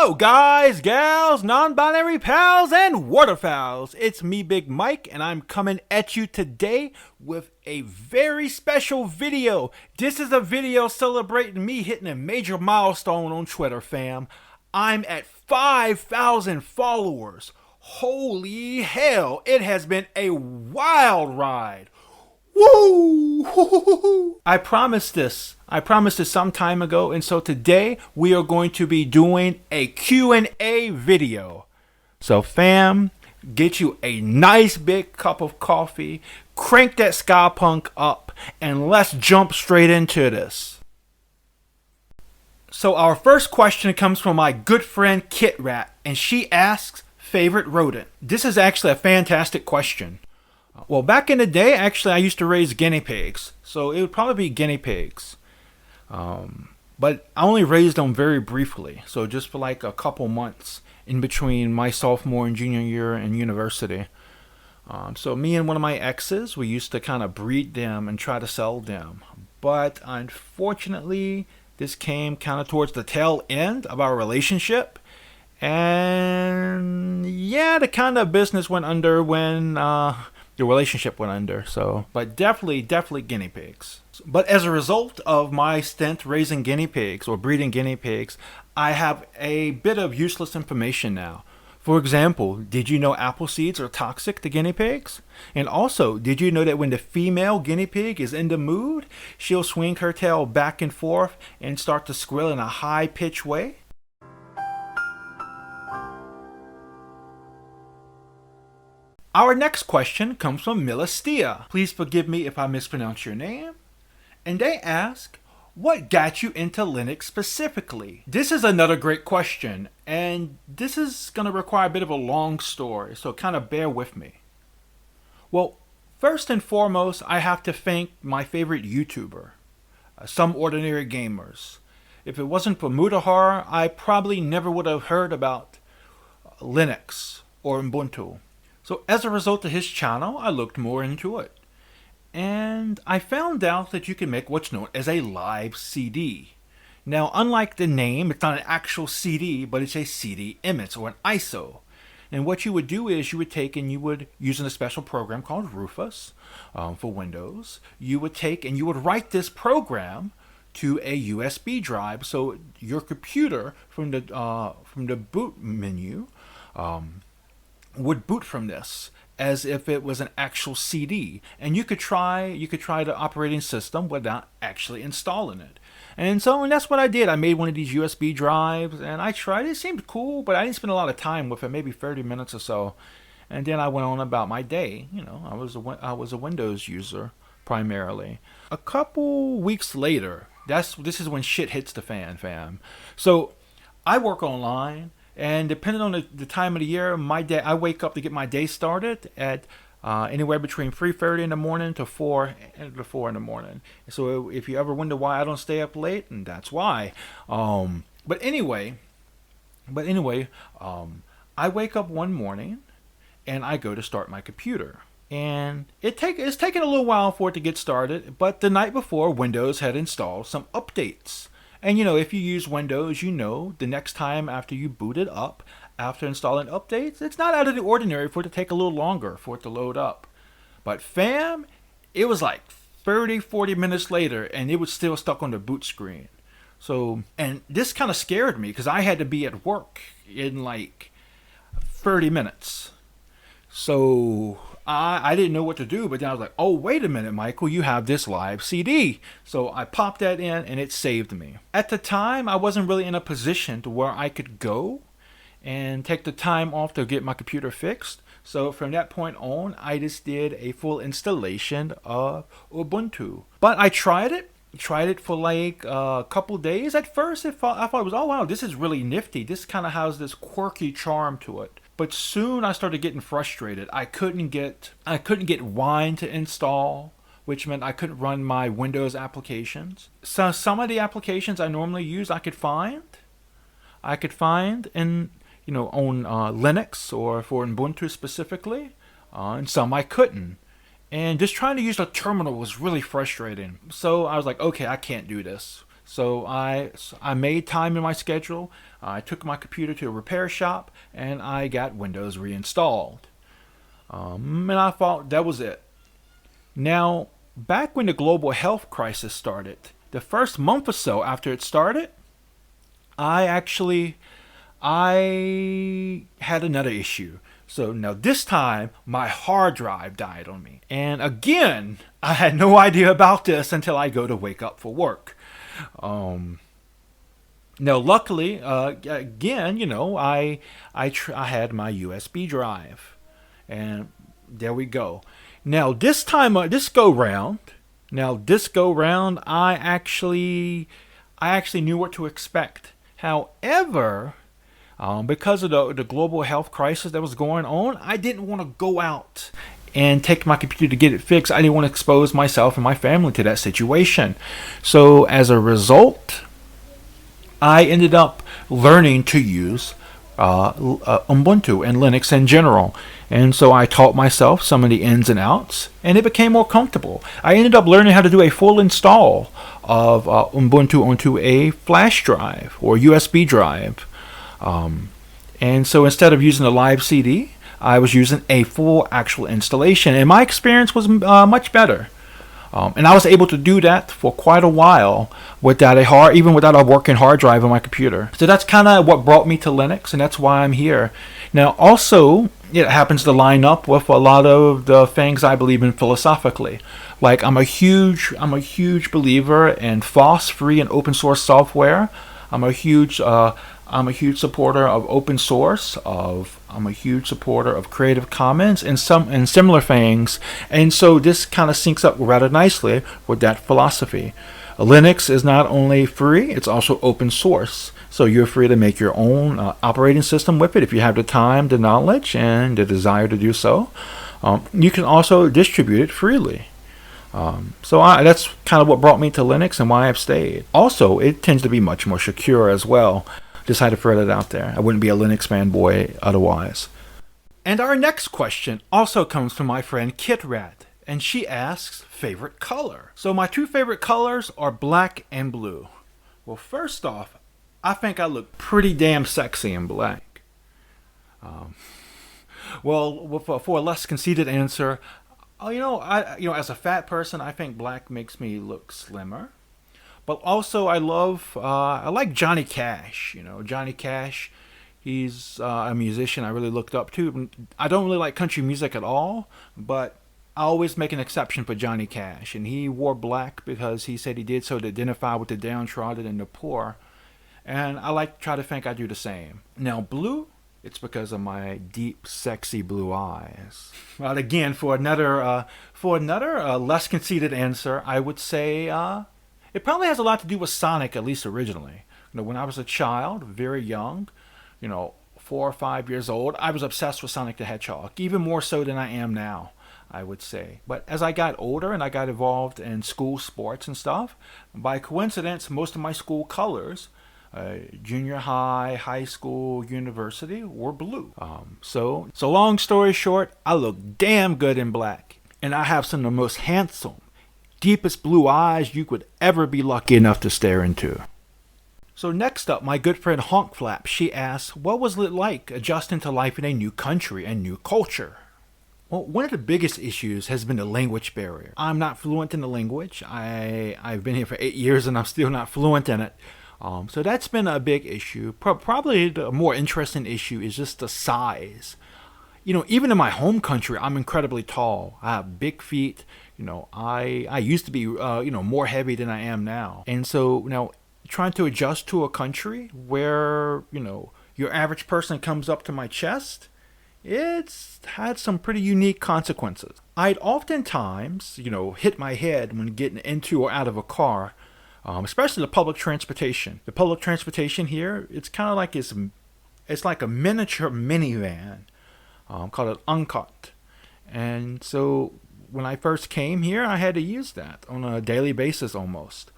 Hello guys, gals, non-binary pals, and waterfowls. It's me, Big Mike, and I'm coming at you today with a very special video. This is a video celebrating me hitting a major milestone on Twitter, fam. I'm at 5,000 followers. Holy hell, it has been a wild ride. Woo! I promised this some time ago, and so today we are going to be doing a Q&A video. So fam, get you a nice big cup of coffee, crank that ska punk up, and let's jump straight into this. So our first question comes from my good friend Kit Rat, and she asks, favorite rodent? This is actually a fantastic question. Well, back in the day, actually, I used to raise guinea pigs. So it would probably be guinea pigs. But I only raised them very briefly. So just for like a couple months in between my sophomore and junior year in university. So me and one of my exes, we used to kind of breed them and try to sell them. But unfortunately, this came kind of towards the tail end of our relationship. And yeah, the kind of business went under when the relationship went under. So, but definitely guinea pigs. But as a result of my stint raising guinea pigs or breeding guinea pigs, I have a bit of useless information now. For example, did you know apple seeds are toxic to guinea pigs? And also, did you know that when the female guinea pig is in the mood, she'll swing her tail back and forth and start to squeal in a high-pitched way? Our next question comes from Milastia. Please forgive me if I mispronounce your name. And they ask, what got you into Linux specifically? This is another great question, and this is going to require a bit of a long story, so kind of bear with me. Well, first and foremost, I have to thank my favorite YouTuber, Some Ordinary Gamers. If it wasn't for Mutahar, I probably never would have heard about Linux or Ubuntu. So as a result of his channel, I looked more into it. And I found out that you can make what's known as a live CD. Now, unlike the name, it's not an actual CD, but it's a CD image or an ISO. And what you would do is you would take and you would, using a special program called Rufus for Windows, you would take and you would write this program to a USB drive. So your computer from the boot menu would boot from this as if it was an actual CD, and you could try the operating system without actually installing it. And that's what I did. I made one of these USB drives and I tried it. It seemed cool, but I didn't spend a lot of time with it, maybe 30 minutes or so. And then I went on about my day. You know, I was a Windows user primarily. A couple weeks later, this is when shit hits the fan, fam. So I work online. And depending on the time of the year, I wake up to get my day started at anywhere between 3:30 in the morning to 4 in the morning. So if you ever wonder why I don't stay up late, and that's why. But anyway, I wake up one morning and I go to start my computer. And it's taken a little while for it to get started, but the night before, Windows had installed some updates. And you know, if you use Windows, you know the next time after you boot it up, after installing updates, it's not out of the ordinary for it to take a little longer for it to load up. But fam, it was like 30-40 minutes later and it was still stuck on the boot screen. So, and this kind of scared me because I had to be at work in like 30 minutes. So I didn't know what to do, but then I was like, oh, wait a minute, Michael, you have this live CD. So I popped that in and it saved me. At the time, I wasn't really in a position to where I could go and take the time off to get my computer fixed. So from that point on, I just did a full installation of Ubuntu. But I tried it for like a couple days. At first, I thought it was, oh wow, this is really nifty. This kind of has this quirky charm to it. But soon I started getting frustrated. I couldn't get Wine to install, which meant I couldn't run my Windows applications. So some of the applications I normally use I could find in on Linux or for Ubuntu specifically, and some I couldn't. And just trying to use a terminal was really frustrating. So I was like, okay, I can't do this. So I made time in my schedule. I took my computer to a repair shop and I got Windows reinstalled. And I thought that was it. Now, back when the global health crisis started, the first month or so after it started, I actually I had another issue. So now this time my hard drive died on me. And again, I had no idea about this until I go to wake up for work. Um, Now, luckily, again, I had my USB drive, and there we go. Now this time, this go round, I actually knew what to expect. However, because of the global health crisis that was going on, I didn't want to go out and take my computer to get it fixed. I didn't want to expose myself and my family to that situation. So as a result, I ended up learning to use Ubuntu and Linux in general. And so I taught myself some of the ins and outs, and it became more comfortable. I ended up learning how to do a full install of Ubuntu onto a flash drive or USB drive. And so instead of using a live CD, I was using a full actual installation, and my experience was much better. And I was able to do that for quite a while even without a working hard drive on my computer. So that's kind of what brought me to Linux, and that's why I'm here. Now, also, it happens to line up with a lot of the things I believe in philosophically. Like I'm a huge believer in FOSS-free and open source software. I'm a huge supporter of open source. I'm a huge supporter of Creative Commons and similar things. And so this kind of syncs up rather nicely with that philosophy. Linux is not only free, it's also open source. So you're free to make your own operating system with it if you have the time, the knowledge, and the desire to do so. You can also distribute it freely. That's kind of what brought me to Linux and why I've stayed. Also, it tends to be much more secure as well. Just had to throw that out there. I wouldn't be a Linux fanboy otherwise. And our next question also comes from my friend Kitrat, and she asks, favorite color? So my two favorite colors are black and blue. Well, first off, I think I look pretty damn sexy in black. For a less conceited answer, as a fat person, I think black makes me look slimmer. But also, I like Johnny Cash. Johnny Cash, he's a musician I really looked up to. I don't really like country music at all, but I always make an exception for Johnny Cash. And he wore black because he said he did so to identify with the downtrodden and the poor. And I try to think I do the same. Now, blue, it's because of my deep, sexy blue eyes. Well, again, for another less conceited answer, I would say it probably has a lot to do with Sonic, at least originally. When I was a child, very young, 4 or 5 years old, I was obsessed with Sonic the Hedgehog, even more so than I am now, I would say. But as I got older and I got involved in school sports and stuff, by coincidence, most of my school colors, junior high, high school, university, were blue. So long story short, I look damn good in black. And I have some of the most handsome, deepest blue eyes you could ever be lucky enough to stare into. So next up, my good friend Honk Flap, she asks, what was it like adjusting to life in a new country and new culture? Well, one of the biggest issues has been the language barrier. I'm not fluent in the language. I've been here for 8 years and I'm still not fluent in it. So that's been a big issue. Probably the more interesting issue is just the size. Even in my home country, I'm incredibly tall. I have big feet. I used to be, more heavy than I am now. And so now trying to adjust to a country where, your average person comes up to my chest, it's had some pretty unique consequences. I'd oftentimes, hit my head when getting into or out of a car, especially the public transportation. The public transportation here, it's kind of like it's like a miniature minivan called an Uncut. And so when I first came here, I had to use that on a daily basis almost.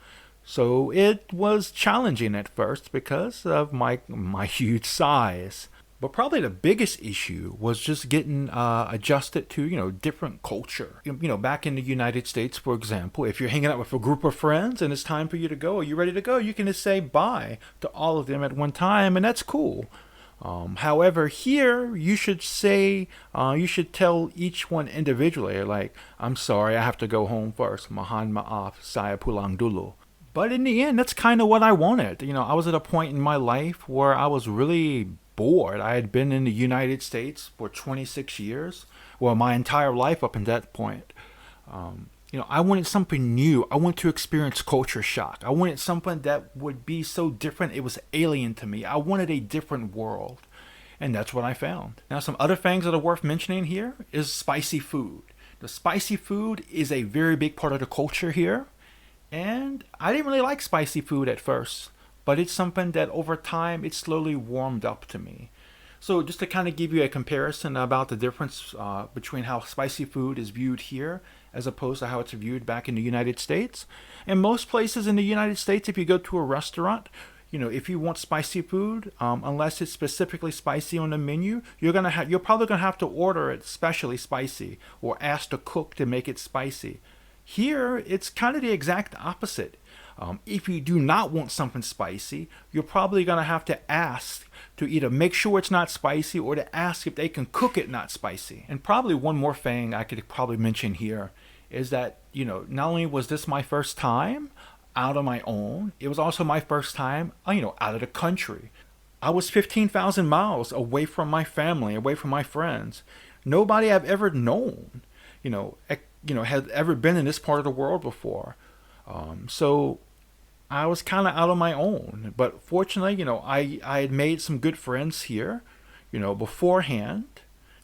So it was challenging at first because of my huge size. But probably the biggest issue was just getting adjusted to, different culture. Back in the United States, for example, if you're hanging out with a group of friends and it's time for you to go, are you ready to go? You can just say bye to all of them at one time, and that's cool. However, here you should tell each one individually, like, I'm sorry, I have to go home first. Mahan maaf, saya pulang dulu. But in the end, that's kind of what I wanted. I was at a point in my life where I was really bored. I had been in the United States for 26 years, well, my entire life up until that point. I wanted something new. I wanted to experience culture shock. I wanted something that would be so different it was alien to me. I wanted a different world. And that's what I found. Now, some other things that are worth mentioning here is spicy food. The spicy food is a very big part of the culture here. And I didn't really like spicy food at first, but it's something that over time it slowly warmed up to me. So just to kind of give you a comparison about the difference between how spicy food is viewed here as opposed to how it's viewed back in the United States. In most places in the United States, if you go to a restaurant, if you want spicy food, unless it's specifically spicy on the menu, you're probably gonna have to order it specially spicy or ask the cook to make it spicy. Here, it's kind of the exact opposite. If you do not want something spicy, you're probably going to have to ask to either make sure it's not spicy or to ask if they can cook it not spicy. And probably one more thing I could probably mention here is that, not only was this my first time out on my own, it was also my first time, out of the country. I was 15,000 miles away from my family, away from my friends. Nobody I've ever known, had ever been in this part of the world before. So I was kind of out on my own. But fortunately, I had made some good friends here, beforehand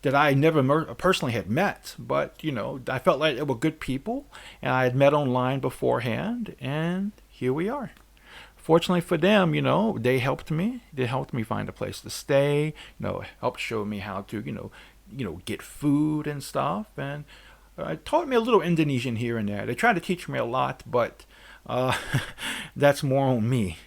that I never personally had met. But, I felt like they were good people and I had met online beforehand. And here we are. Fortunately for them, they helped me. They helped me find a place to stay, helped show me how to, get food and stuff. And taught me a little Indonesian here and there. They tried to teach me a lot, but that's more on me.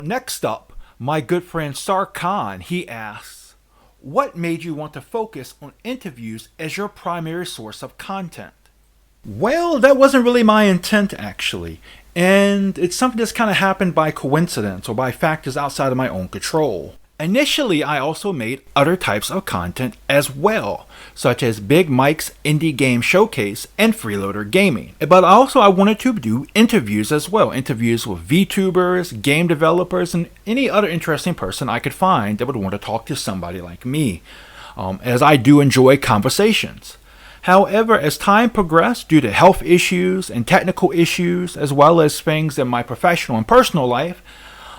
Next up, my good friend Sarkhan, he asks, what made you want to focus on interviews as your primary source of content? Well, that wasn't really my intent, actually. And it's something that's kind of happened by coincidence or by factors outside of my own control. Initially, I also made other types of content as well, such as Big Mike's Indie Game Showcase and Freeloader Gaming. But also I wanted to do interviews as well, interviews with VTubers, game developers, and any other interesting person I could find that would want to talk to somebody like me, as I do enjoy conversations. However, as time progressed, due to health issues and technical issues, as well as things in my professional and personal life,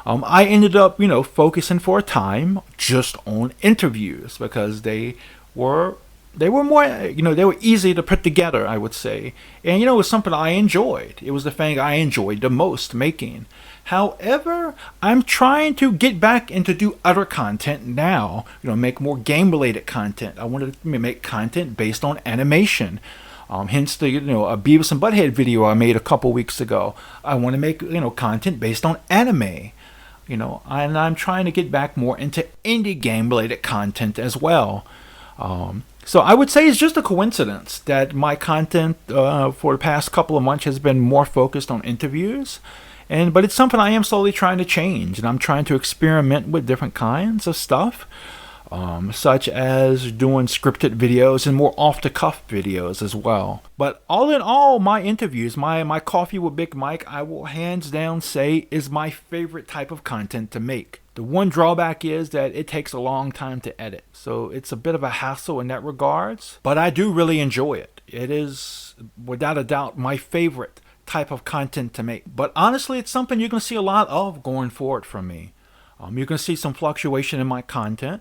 I ended up, focusing for a time just on interviews because they were more, they were easy to put together, I would say. And, it was something I enjoyed. It was the thing I enjoyed the most making. However, I'm trying to get back into do other content now, make more game-related content. I wanted to make content based on animation. Hence the, a Beavis and Butthead video I made a couple weeks ago. I want to make, content based on anime. And I'm trying to get back more into indie game related content as well. So I would say it's just a coincidence that my content for the past couple of months has been more focused on interviews. But it's something I am slowly trying to change, and I'm trying to experiment with different kinds of stuff, such as doing scripted videos and more off-the-cuff videos as well. But all in all, my interviews, my Coffee with Big Mike, I will hands down say is my favorite type of content to make. The one drawback is that it takes a long time to edit, so it's a bit of a hassle in that regards, but I do really enjoy it. It is, without a doubt, my favorite type of content to make. But honestly, it's something you're going to see a lot of going forward from me. You're going to see some fluctuation in my content.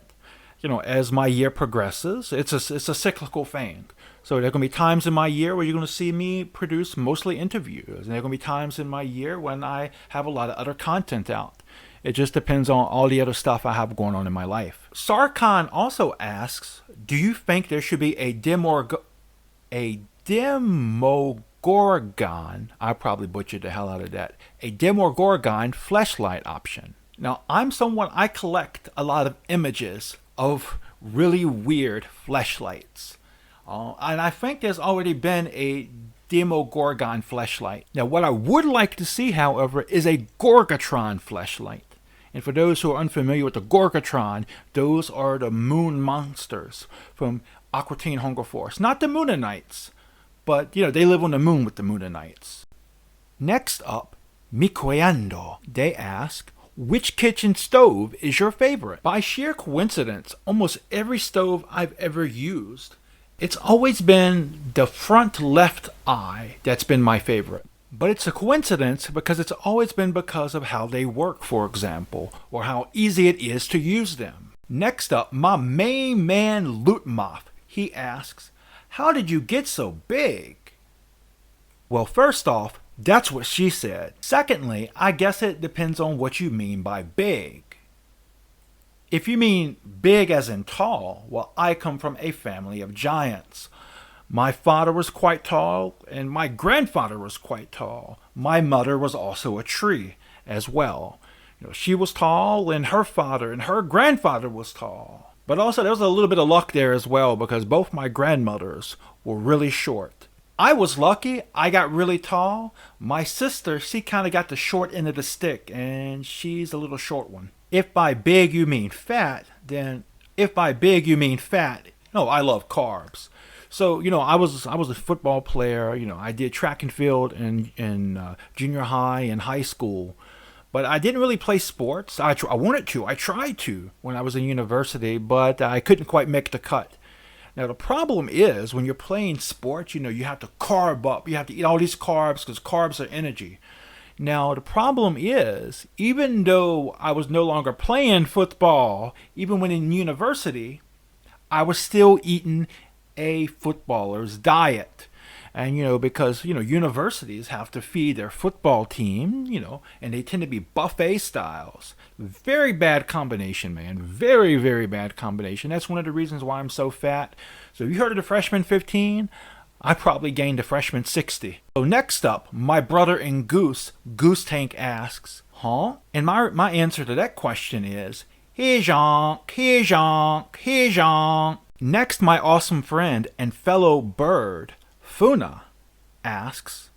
As my year progresses, it's a cyclical thing. So there are going to be times in my year where you're going to see me produce mostly interviews. And there are going to be times in my year when I have a lot of other content out. It just depends on all the other stuff I have going on in my life. Sarkhan also asks, do you think there should be a Demogorgon, I probably butchered the hell out of that, a Demogorgon fleshlight option? Now, I'm someone, I collect a lot of images of really weird fleshlights. And I think there's already been a Demogorgon fleshlight. Now, what I would like to see, however, is a Gorgatron fleshlight. And for those who are unfamiliar with the Gorgatron, those are the moon monsters from Aqua Teen Hunger Force. Not the Moonanites, but, they live on the moon with the Moonanites. Next up, Mikoyando. They ask, which kitchen stove is your favorite? By sheer coincidence, almost every stove I've ever used, it's always been the front left eye that's been my favorite. But it's a coincidence because it's always been because of how they work, for example, or how easy it is to use them. Next up, my main man Lootmoth. He asks, how did you get so big? Well, first off, that's what she said. Secondly, I guess it depends on what you mean by big. If you mean big as in tall, well, I come from a family of giants. My father was quite tall, and my grandfather was quite tall. My mother was also a tree as well. She was tall, and her father and her grandfather was tall. But also, there was a little bit of luck there as well, because both my grandmothers were really short. I was lucky. I got really tall. My sister, she kind of got the short end of the stick, and she's a little short one. If by big you mean fat, then I love carbs. So, I was a football player. I did track and field in junior high and high school. But I didn't really play sports. I wanted to. I tried to when I was in university, but I couldn't quite make the cut. Now, the problem is when you're playing sports, you have to carb up. You have to eat all these carbs because carbs are energy. Now, the problem is, even though I was no longer playing football, even when in university, I was still eating a footballer's diet. And, because, universities have to feed their football team, and they tend to be buffet styles. Very bad combination, man. Very, very bad combination. That's one of the reasons why I'm so fat. So you heard of the freshman 15? I probably gained a freshman 60. So next up, my brother and Goose Tank asks, huh? And my answer to that question is, hey Jean, hey Jean, hey Jean. Next, my awesome friend and fellow bird, Funa, asks,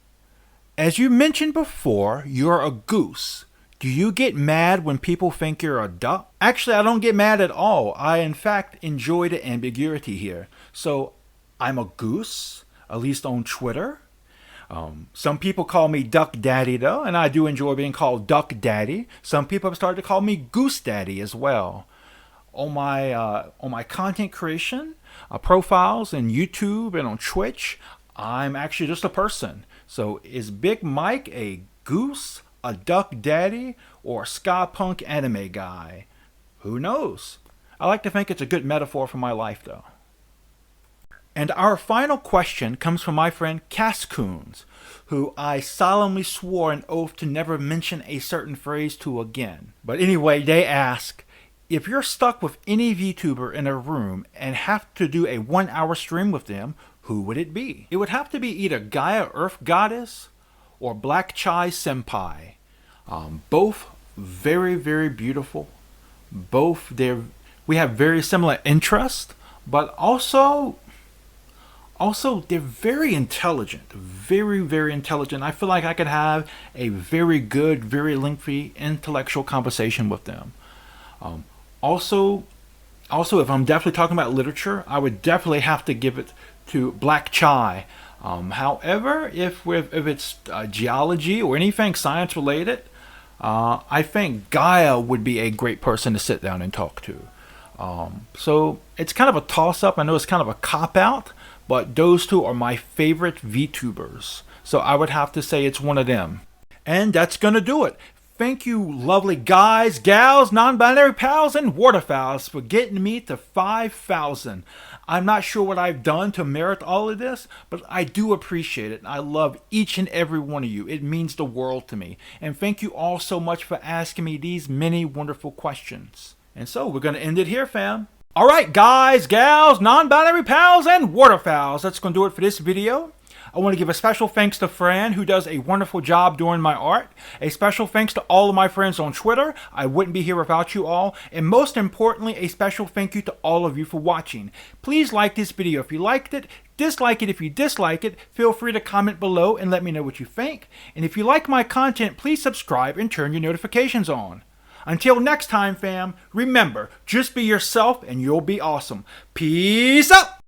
as you mentioned before, you're a goose. Do you get mad when people think you're a duck? Actually, I don't get mad at all. I, in fact, enjoy the ambiguity here. So, I'm a goose, at least on Twitter. Some people call me Duck Daddy, though, and I do enjoy being called Duck Daddy. Some people have started to call me Goose Daddy as well. On my content creation profiles in YouTube and on Twitch, I'm actually just a person. So is Big Mike a goose, a Duck Daddy, or a ska punk anime guy? Who knows? I like to think it's a good metaphor for my life, though. And our final question comes from my friend Cascoons, who I solemnly swore an oath to never mention a certain phrase to again. But anyway, they ask, if you're stuck with any VTuber in a room and have to do a 1-hour stream with them, who would it be? It would have to be either Gaia Earth Goddess or Black Chai Senpai. Both very, very beautiful. We have very similar interests, but also they're very intelligent. Very, very intelligent. I feel like I could have a very good, very lengthy intellectual conversation with them. Also, if I'm definitely talking about literature, I would definitely have to give it to Black Chai. However, if it's geology or anything science related, I think Gaia would be a great person to sit down and talk to. So it's kind of a toss-up. I know it's kind of a cop-out, but those two are my favorite VTubers. So I would have to say it's one of them. And that's going to do it. Thank you, lovely guys, gals, non-binary pals, and waterfowls for getting me to 5,000. I'm not sure what I've done to merit all of this, but I do appreciate it. I love each and every one of you. It means the world to me. And thank you all so much for asking me these many wonderful questions. And so we're going to end it here, fam. All right, guys, gals, non-binary pals, and waterfowls. That's going to do it for this video. I want to give a special thanks to Fran, who does a wonderful job doing my art. A special thanks to all of my friends on Twitter. I wouldn't be here without you all. And most importantly, a special thank you to all of you for watching. Please like this video if you liked it. Dislike it if you dislike it. Feel free to comment below and let me know what you think. And if you like my content, please subscribe and turn your notifications on. Until next time, fam, remember, just be yourself and you'll be awesome. Peace out!